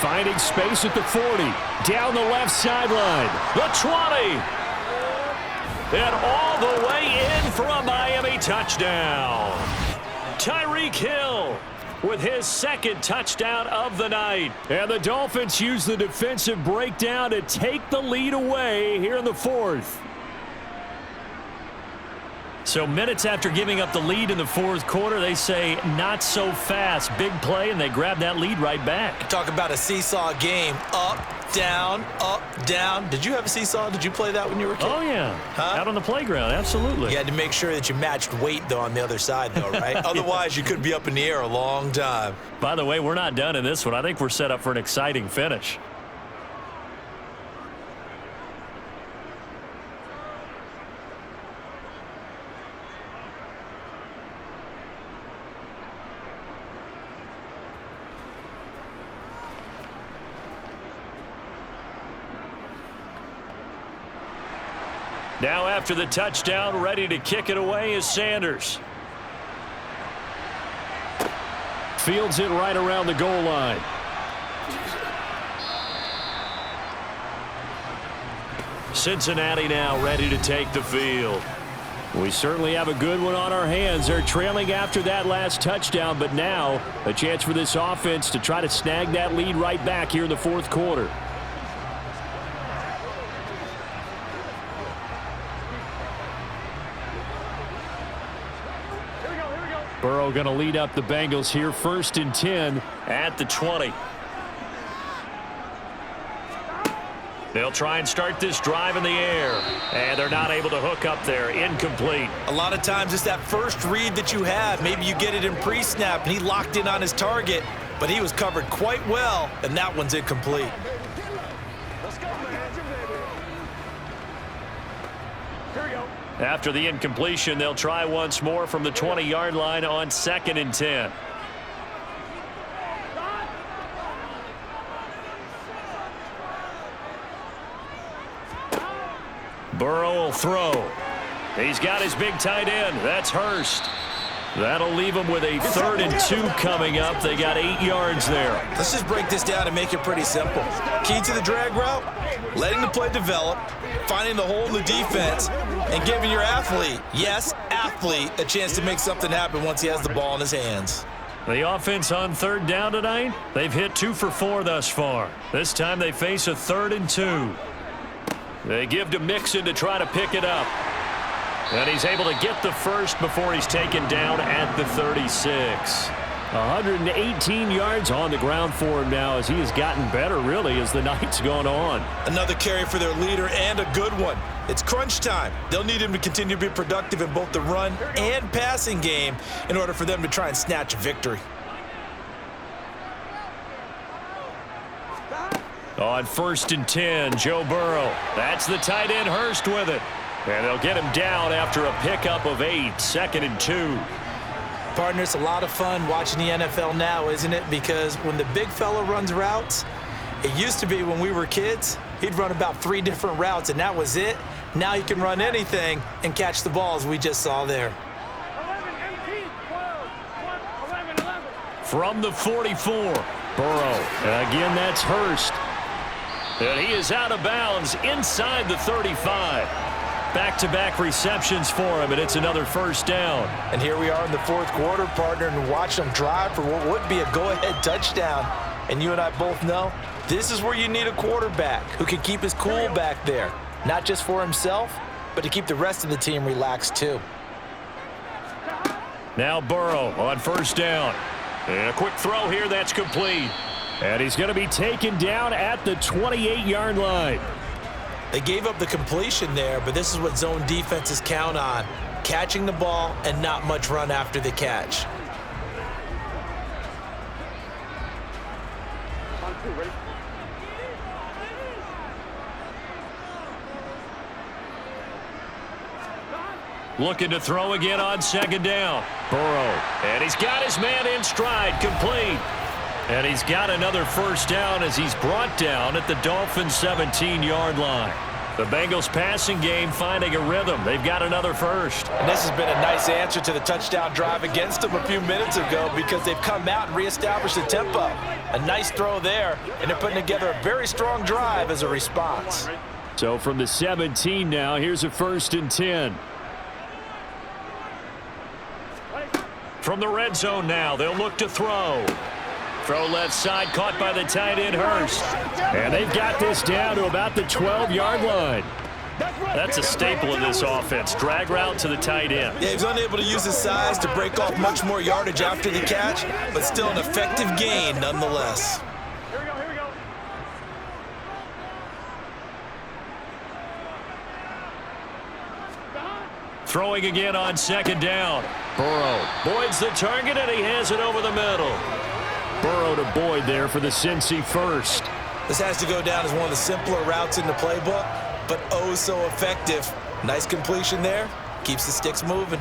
Finding space at the 40. Down the left sideline. The 20. And all the way in for a Miami touchdown. Tyreek Hill with his 2nd touchdown of the night. And the Dolphins use the defensive breakdown to take the lead away here in the 4th. So minutes after giving up the lead in the 4th quarter, they say not so fast. Big play, and they grab that lead right back. Talk about a seesaw game. Up, down, up, down. Did you have a seesaw? Did you play that when you were a kid? Oh, yeah. Huh? Out on the playground, absolutely. You had to make sure that you matched weight, though, on the other side, though, right? Otherwise, you could be up in the air a long time. By the way, we're not done in this one. I think we're set up for an exciting finish. Now after the touchdown, ready to kick it away is Sanders. Fields it right around the goal line. Cincinnati now ready to take the field. We certainly have a good one on our hands. They're trailing after that last touchdown, but now a chance for this offense to try to snag that lead right back here in the fourth quarter. Burrow going to lead up the Bengals here, 1st and 10 at the 20. They'll try and start this drive in the air, and they're not able to hook up there. Incomplete. A lot of times it's that first read that you have. Maybe you get it in pre-snap, and he locked in on his target, but he was covered quite well, and that one's incomplete. After the incompletion, they'll try once more from the 20-yard line on 2nd and 10. Burrow will throw. He's got his big tight end. That's Hurst. That'll leave him with a 3rd and 2 coming up. They got 8 yards there. Let's just break this down and make it pretty simple. Key to the drag route, letting the play develop, finding the hole in the defense, and giving your athlete, yes, athlete, a chance to make something happen once he has the ball in his hands. The offense on 3rd down tonight, they've hit 2 for 4 thus far. This time they face a 3rd and 2. They give to Mixon to try to pick it up. And he's able to get the first before he's taken down at the 36. 118 yards on the ground for him now as he has gotten better, really, as the night's gone on. Another carry for their leader, and a good one. It's crunch time. They'll need him to continue to be productive in both the run and passing game in order for them to try and snatch a victory. On 1st and 10, Joe Burrow. That's the tight end, Hurst, with it. And they'll get him down after a pickup of 8, 2nd and 2. Partner, it's a lot of fun watching the NFL now, isn't it? Because when the big fella runs routes, it used to be when we were kids, he'd run about 3 different routes, and that was it. Now he can run anything and catch the balls we just saw there. 11, 18, 12, 11, 11. From the 44, Burrow. And again, that's Hurst. And he is out of bounds inside the 35. Back-to-back receptions for him, and it's another 1st down. And here we are in the 4th quarter, partner, and watch them drive for what would be a go-ahead touchdown. And you and I both know this is where you need a quarterback who can keep his cool back there, not just for himself, but to keep the rest of the team relaxed too. Now Burrow on 1st down. And a quick throw here that's complete. And he's going to be taken down at the 28-yard line. They gave up the completion there, but this is what zone defenses count on. Catching the ball and not much run after the catch. Looking to throw again on 2nd down. Burrow. And he's got his man in stride, complete. And he's got another 1st down as he's brought down at the Dolphins' 17-yard line. The Bengals passing game finding a rhythm. They've got another 1st. And this has been a nice answer to the touchdown drive against them a few minutes ago because they've come out and reestablished the tempo. A nice throw there, and they're putting together a very strong drive as a response. So from the 17 now, here's a 1st and 10. From the red zone now, they'll look to throw. Throw left side, caught by the tight end, Hurst. And they've got this down to about the 12-yard line. That's a staple in this offense. Drag route to the tight end. Yeah, he's unable to use his size to break off much more yardage after the catch, but still an effective gain nonetheless. Here we go, here we go. Throwing again on 2nd down. Burrow Boyd's the target, and he has it over the middle. Burrow to Boyd there for the Cincy 1st. This has to go down as one of the simpler routes in the playbook, but oh so effective. Nice completion there. Keeps the sticks moving.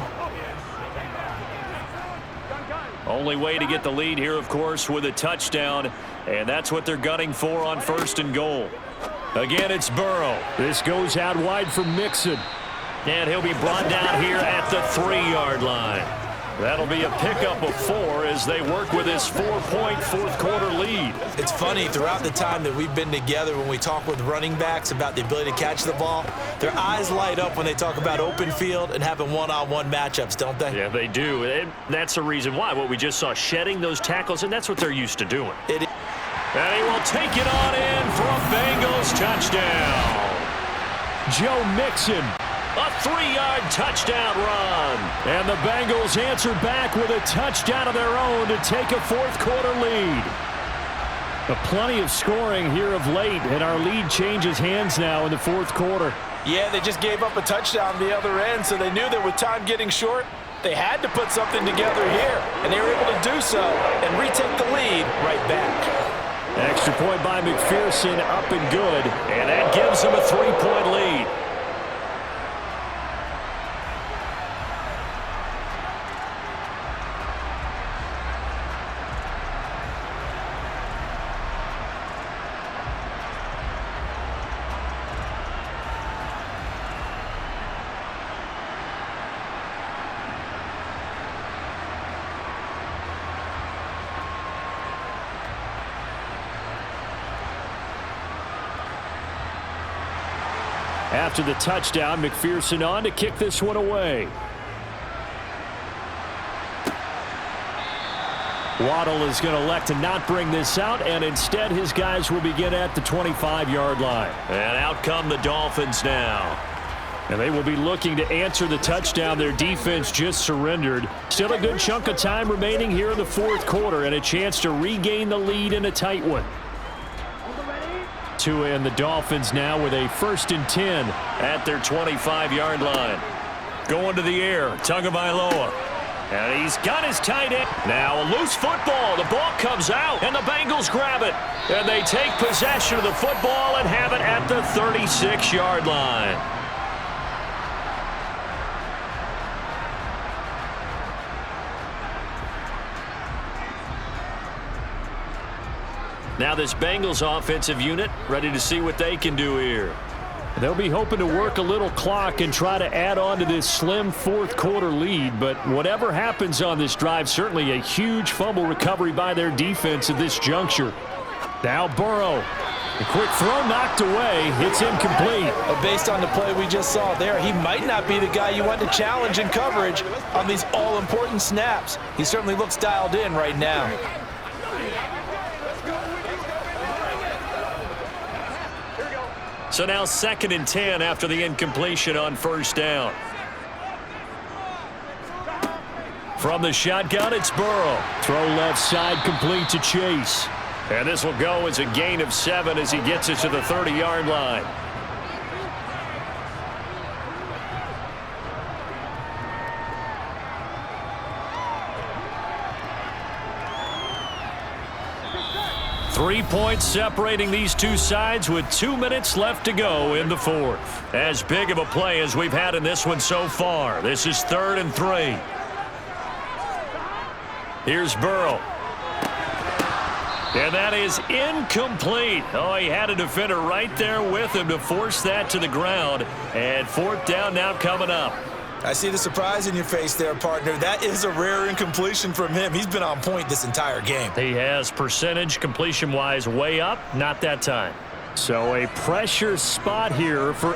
Only way to get the lead here, of course, with a touchdown, and that's what they're gunning for on 1st and goal. Again, it's Burrow. This goes out wide for Mixon. And he'll be brought down here at the 3-yard line. That'll be a pickup of 4 as they work with this 4-point fourth-quarter lead. It's funny, throughout the time that we've been together, when we talk with running backs about the ability to catch the ball, their eyes light up when they talk about open field and having one-on-one matchups, don't they? Yeah, they do. And that's the reason why. What we just saw, shedding those tackles, and that's what they're used to doing. And he will take it on in for a Bengals touchdown. Joe Mixon. A 3-yard touchdown run. And the Bengals answer back with a touchdown of their own to take a fourth-quarter lead. Plenty of scoring here of late, and our lead changes hands now in the fourth quarter. Yeah, they just gave up a touchdown on the other end, so they knew that with time getting short, they had to put something together here, and they were able to do so and retake the lead right back. Extra point by McPherson, up and good. And that gives them a 3-point lead. After the touchdown, McPherson on to kick this one away. Waddle is going to elect to not bring this out, and instead his guys will begin at the 25-yard line. And out come the Dolphins now. And they will be looking to answer the touchdown their defense just surrendered. Still a good chunk of time remaining here in the fourth quarter, and a chance to regain the lead in a tight one. Tua and the Dolphins now with a 1st and 10 at their 25-yard line. Going to the air, Tagovailoa. And he's got his tight end. Now a loose football. The ball comes out, and the Bengals grab it. And they take possession of the football and have it at the 36-yard line. Now this Bengals offensive unit ready to see what they can do here. They'll be hoping to work a little clock and try to add on to this slim fourth quarter lead. But whatever happens on this drive, certainly a huge fumble recovery by their defense at this juncture. Now Burrow. A quick throw knocked away. It's incomplete. But based on the play we just saw there, he might not be the guy you want to challenge in coverage on these all-important snaps. He certainly looks dialed in right now. So now 2nd and 10 after the incompletion on 1st down. From the shotgun, it's Burrow. Throw left side complete to Chase. And this will go as a gain of 7 as he gets it to the 30-yard line. Three points separating these two sides with 2 minutes left to go in the fourth. As big of a play as we've had in this one so far. This is 3rd and 3. Here's Burrow. And that is incomplete. Oh, he had a defender right there with him to force that to the ground. And 4th down now coming up. I see the surprise in your face there, partner. That is a rare incompletion from him. He's been on point this entire game. He has percentage completion-wise way up. Not that time. So a pressure spot here for